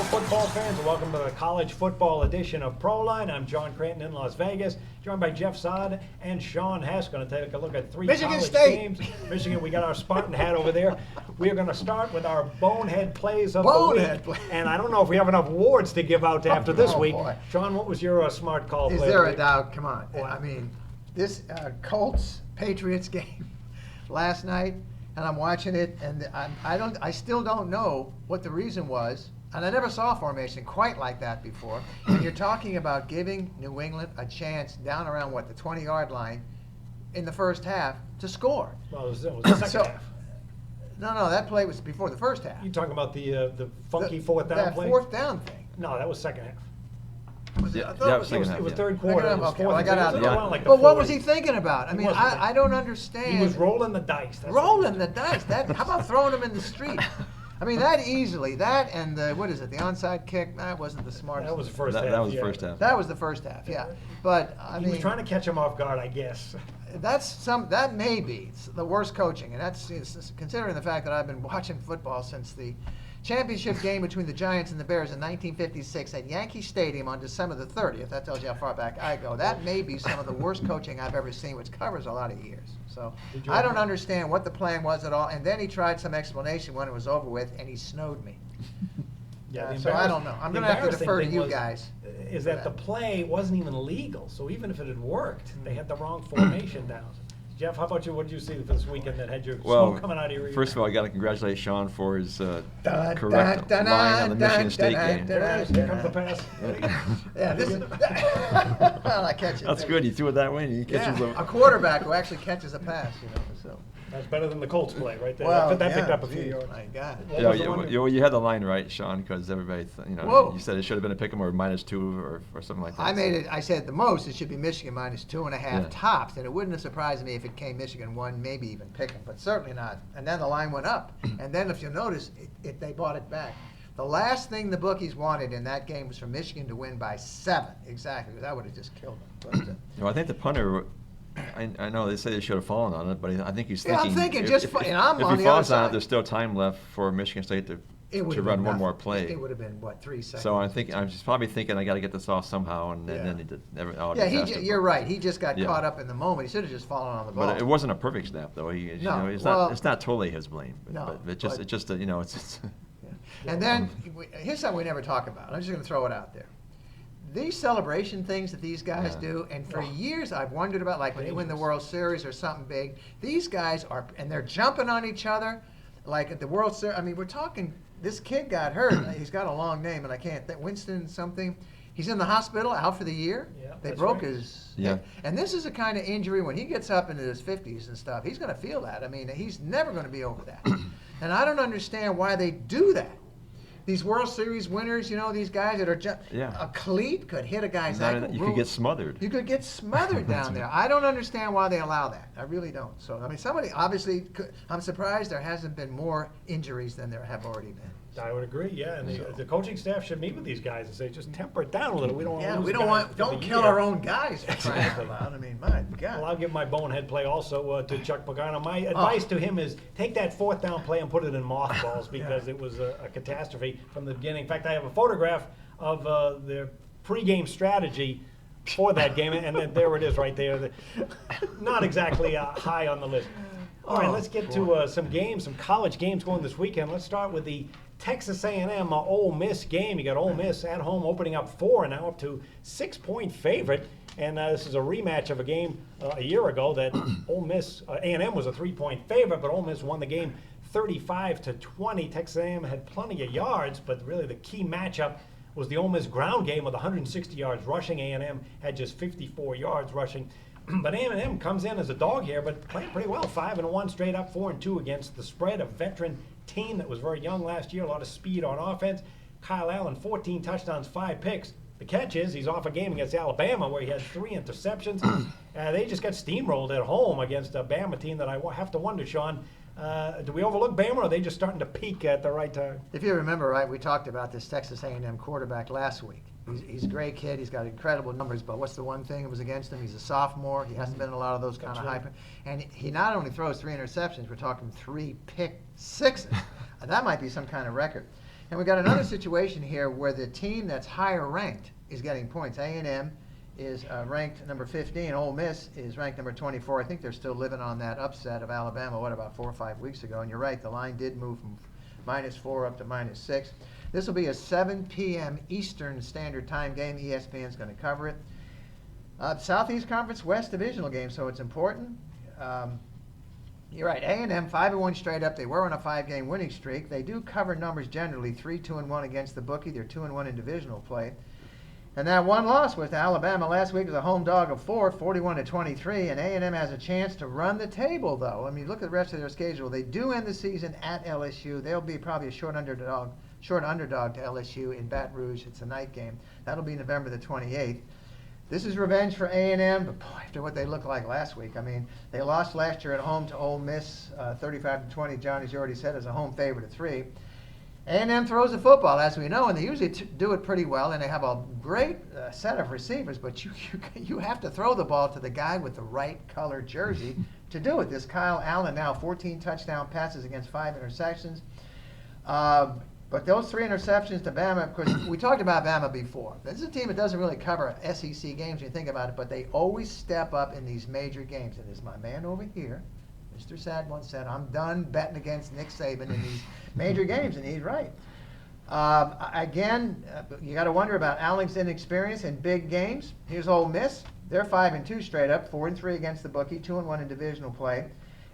football fans, and welcome to the college football edition of Proline. I'm John Cranton in Las Vegas, joined by Jeff Sod and Sean Hess. Going to take a look at three Michigan college State games. Michigan, we got our Spartan hat over there. We are going to start with our bonehead plays of Bonehead the week. And I don't know if we have enough awards to give out after this week. Boy. Sean, what was your smart call Is play there of the a week? doubt? Come on. Wow. I mean, this Colts-Patriots game last night, and I'm watching it, and I still don't know what the reason was. And I never saw a formation quite like that before. And you're talking about giving New England a chance down around, the 20-yard line in the first half to score. Well, it was the second half. No, that play was before the first half. You talking about the funky fourth down that play? fourth down thing. No, that was second half. Was it? Yeah, I thought yeah, it was second second half. It was Yeah. third quarter. It was Okay, fourth well, I and got three. out It of was there. around like the But what was 40s. he thinking about? I mean, wasn't I don't understand. He was rolling the dice. That's Rolling the dice. How about throwing him in the street? I mean, that and the onside kick, that wasn't the smartest. That was the first half. That was the yeah. first half. That was the first half, yeah. But I He mean, was trying to catch him off guard, I guess. that may be the worst coaching, and that's considering the fact that I've been watching football since the championship game between the Giants and the Bears in 1956 at Yankee Stadium on December the 30th. That tells you how far back I go. That may be some of the worst coaching I've ever seen, which covers a lot of years. So I don't understand what the plan was at all. And then he tried some explanation when it was over with, and he snowed me. Yeah, the So I don't know. I'm the going to have to embarrassing defer to thing you was- guys. Is that the play wasn't even legal, so even if it had worked, they had the wrong formation down. Jeff, how about you? What did you see this weekend that had your smoke coming out of your ears? First of all, I got to congratulate Sean for his correct dun, line on the dun, Michigan State dun, game. There it is. Here comes the pass. Yeah, this is. Well, I catch it. That's good. He threw it that way, and he catches Yeah, a quarterback who actually catches a pass, So. That's better than the Colts play right there. Well, that picked yeah, up a few gee, yards. my God. What Yeah, was the one- you had the line right, Sean, because everybody, Whoa. you said it should have been a pick 'em or -2 or something like that. I said the most, it should be Michigan -2.5 Yeah. tops, and it wouldn't have surprised me if it came Michigan 1, maybe even pick 'em, but certainly not. And then the line went up, and then if you notice, they bought it back. The last thing the bookies wanted in that game was for Michigan to win by 7, exactly. That would have just killed them. I think the punter. I know they say they should have fallen on it, but I think he's Yeah, thinking. I'm thinking if, just if, and I'm if on he the other falls on it, side. there's still time left for Michigan State to It would have run been one more nothing. play. It would have been, 3 seconds? So I'm just probably thinking I got to get this off somehow, and Yeah. then he did. You're right. He just got Yeah. caught up in the moment. He should have just fallen on the ball. But it wasn't a perfect snap, though. No, it's well, it's not totally his blame. No, but it's just it's. Yeah. And then, here's something we never talk about. I'm just going to throw it out there. These celebration things that these guys do, and for years I've wondered about, like when they win the World Series or something big, these guys and they're jumping on each other, like at the World Series. I mean, we're talking, this kid got hurt. He's got a long name, and I can't think, Winston something. He's in the hospital, out for the year. Yeah, they that's broke right. his Yeah. hip. And this is a kind of injury, when he gets up into his 50s and stuff, he's going to feel that. I mean, he's never going to be over that. And I don't understand why they do that. These World Series winners, these guys that are just a cleat could hit a guy's ankle. You could get smothered. You could get smothered down there. I don't understand why they allow that. I really don't. So, I mean, somebody obviously I'm surprised there hasn't been more injuries than there have already been. I would agree, yeah. And the coaching staff should meet with these guys and say, just temper it down a little. We don't want to lose we a don't guy want, for don't the kill year. our own guys for crying out loud. I mean, my God. Well, I'll give my bonehead play also to Chuck Pagano. My advice to him is take that fourth down play and put it in mothballs because it was a catastrophe from the beginning. In fact, I have a photograph of their pregame strategy for that game, and then there it is right there. Not exactly high on the list. All right, let's get to some college games going this weekend. Let's start with the Texas A&M Ole Miss game. You got Ole Miss at home opening up 4 and now up to 6-point favorite. And this is a rematch of a game a year ago that Ole Miss, A&M was a 3-point favorite, but Ole Miss won the game 35-20. Texas A&M had plenty of yards, but really the key matchup was the Ole Miss ground game with 160 yards rushing. A&M had just 54 yards rushing. But A&M comes in as a dog here, but playing pretty well. 5-1 straight up, 4-2 against the spread. A veteran team that was very young last year, a lot of speed on offense. Kyle Allen, 14 touchdowns, 5 picks. The catch is he's off a game against Alabama where he had 3 interceptions. They just got steamrolled at home against a Bama team that I have to wonder, Sean, do we overlook Bama, or are they just starting to peak at the right time? If you remember, right, we talked about this Texas A&M quarterback last week. He's a great kid. He's got incredible numbers, but what's the one thing that was against him? He's a sophomore. He hasn't been in a lot of those kind of hype. And he not only throws 3 interceptions, we're talking 3 pick sixes. That might be some kind of record. And we got another situation here where the team that's higher ranked is getting points. A&M is ranked number 15. Ole Miss is ranked number 24. I think they're still living on that upset of Alabama, about 4 or 5 weeks ago. And you're right, the line did move from -4 up to -6. This will be a 7 p.m. Eastern Standard Time game. ESPN's going to cover it. Southeast Conference West Divisional game, so it's important. You're right, A&M 5-1 straight up. They were on a 5-game winning streak. They do cover numbers generally, 3-2-1 against the bookie. They're 2-1 in divisional play. And that one loss with Alabama last week was a home dog of 4, 41-23, and A&M has a chance to run the table, though. I mean, look at the rest of their schedule. They do end the season at LSU. They'll be probably a short underdog to LSU in Baton Rouge. It's a night game. That'll be November the 28th. This is revenge for A&M, but boy, after what they looked like last week. I mean, they lost last year at home to Ole Miss, 35-20. John, as you already said, is a home favorite of 3. A&M throws the football, as we know, and they usually do it pretty well, and they have a great set of receivers, but you have to throw the ball to the guy with the right color jersey to do it. This Kyle Allen now 14 touchdown passes against 5 interceptions. But those 3 interceptions to Bama, because we talked about Bama before. This is a team that doesn't really cover SEC games when you think about it, but they always step up in these major games. And as my man over here, Mr. Sad once said, I'm done betting against Nick Saban in these major games, and he's right. Again, you got to wonder about Allen's inexperience in big games. Here's Ole Miss. They're 5-2 straight up, 4-3 against the bookie, 2-1 in divisional play.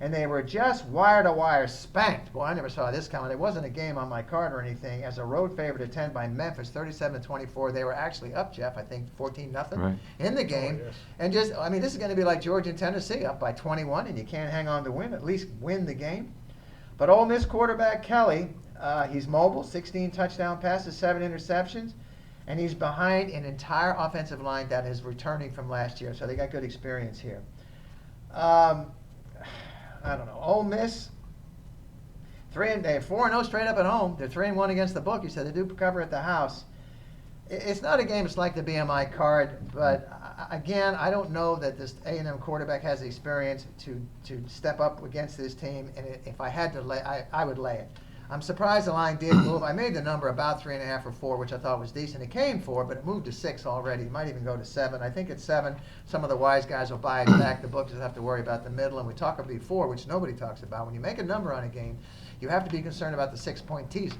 And they were just wire-to-wire spanked. Boy, I never saw this coming. It wasn't a game on my card or anything. As a road favorite at 10 by Memphis, 37-24. They were actually up, Jeff, I think 14-0 in the game. Oh, yes. And just, I mean, this is going to be like Georgia and Tennessee, up by 21, and you can't hang on to win, at least win the game. But Ole Miss quarterback Kelly, he's mobile, 16 touchdown passes, 7 interceptions, and he's behind an entire offensive line that is returning from last year. So they got good experience here. I don't know. Ole Miss, 4-0 straight up at home. They're 3-1 against the bookie, so they do cover at the house. It's not a game it's like the BMI card, but again, I don't know that this A&M quarterback has the experience to step up against this team. And if I had to lay, I would lay it. I'm surprised the line did move. I made the number about 3.5 or 4, which I thought was decent. It came 4, but it moved to 6 already. It might even go to 7. I think at 7, some of the wise guys will buy it back. The books just have to worry about the middle. And we talk about before, which nobody talks about. When you make a number on a game, you have to be concerned about the 6-point teaser,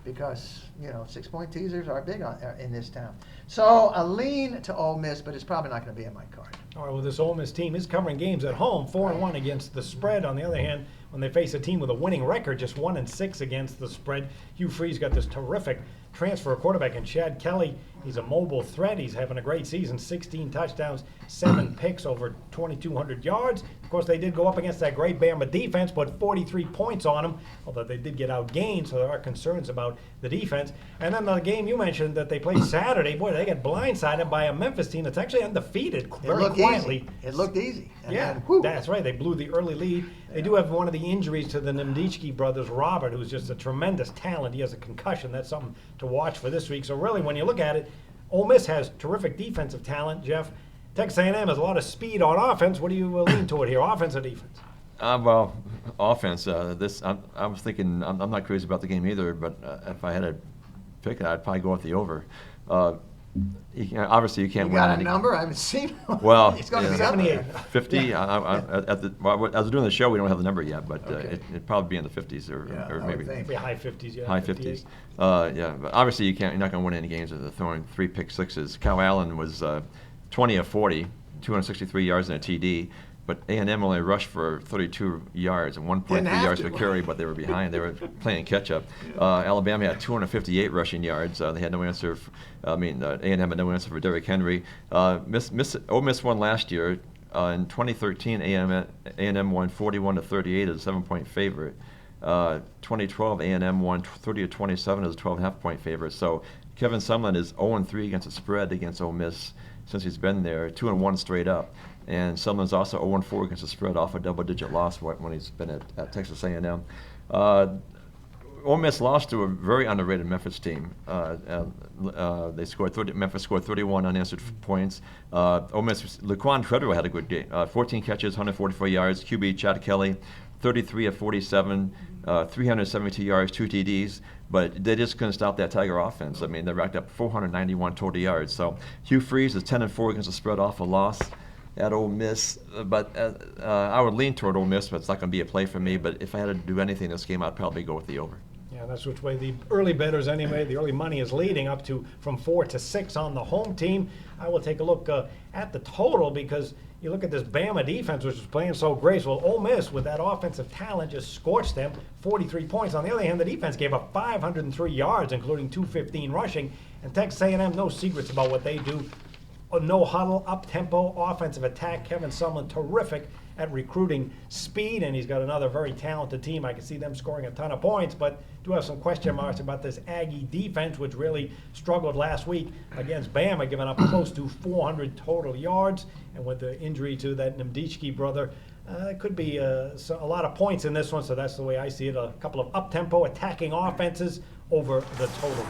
because 6-point teasers are big in this town. So a lean to Ole Miss, but it's probably not going to be in my card. All right, well, this Ole Miss team is covering games at home, 4-1 against the spread. On the other hand, when they face a team with a winning record, just 1-6 against the spread. Hugh Freeze got this terrific transfer quarterback, and Chad Kelly, he's a mobile threat. He's having a great season, 16 touchdowns, 7 picks, over 2,200 yards. Of course, they did go up against that great Bama defense, put 43 points on them, although they did get outgained, so there are concerns about the defense. And then the game you mentioned that they played Saturday, boy, they got blindsided by a Memphis team that's actually undefeated very quietly. Easy. It looked easy. And then, that's right. They blew the early lead. They do have one of the injuries to the Nimdichki brothers, Robert, who's just a tremendous talent. He has a concussion. That's something to watch for this week. So really, when you look at it, Ole Miss has terrific defensive talent, Jeff. Texas A&M has a lot of speed on offense. What do you lean toward here, offense or defense? Well, offense. I was thinking, I'm not crazy about the game either, but if I had to pick it, I'd probably go with the over. Obviously, you can't win. You got a number? I haven't seen one. Well, it's going to be 78. 50. As we're doing the show, we don't have the number yet, but it'd probably be in the 50s or maybe high 50s. Yeah, high 50s. Yeah, but obviously you're not going to win any games with throwing 3 pick sixes. Kyle Allen was 20 of 40, 263 yards and a TD. But A&M only rushed for 32 yards and 1.3 yards per carry, but they were behind. They were playing catch-up. Alabama had 258 rushing yards. They had no answer. A&M had no answer for Derrick Henry. Ole Miss won last year. In 2013, A&M won 41-38 as a 7-point favorite. 2012, A&M won 30-27 as a 12.5-point favorite. So Kevin Sumlin is 0-3 against the spread against Ole Miss since he's been there, 2-1 straight up. And Sumlin's also 0-4 against the spread off a double-digit loss when he's been at Texas A&M. Ole Miss lost to a very underrated Memphis team. Memphis scored 31 unanswered points. Ole Miss, Laquan Treadwell had a good game. 14 catches, 144 yards. QB Chad Kelly, 33 of 47, 372 yards, 2 TDs, but they just couldn't stop that Tiger offense. I mean, they racked up 491 total yards. So Hugh Freeze is 10-4 against the spread off a loss at Ole Miss, but I would lean toward Ole Miss, but it's not going to be a play for me. But if I had to do anything this game, I'd probably go with the over. Yeah, that's which way the early bettors anyway. The early money is leading up to from 4 to 6 on the home team. I will take a look at the total because you look at this Bama defense, which is playing so great. Well, Ole Miss, with that offensive talent, just scorched them, 43 points. On the other hand, the defense gave up 503 yards, including 215 rushing. And Texas A&M, no secrets about what they do. No huddle, up-tempo, offensive attack. Kevin Sumlin, terrific at recruiting speed, and he's got another very talented team. I can see them scoring a ton of points, but do have some question marks about this Aggie defense, which really struggled last week against Bama, giving up close to 400 total yards. And with the injury to that Ndamukong brother, it could be a lot of points in this one, so that's the way I see it. A couple of up-tempo attacking offenses over the total.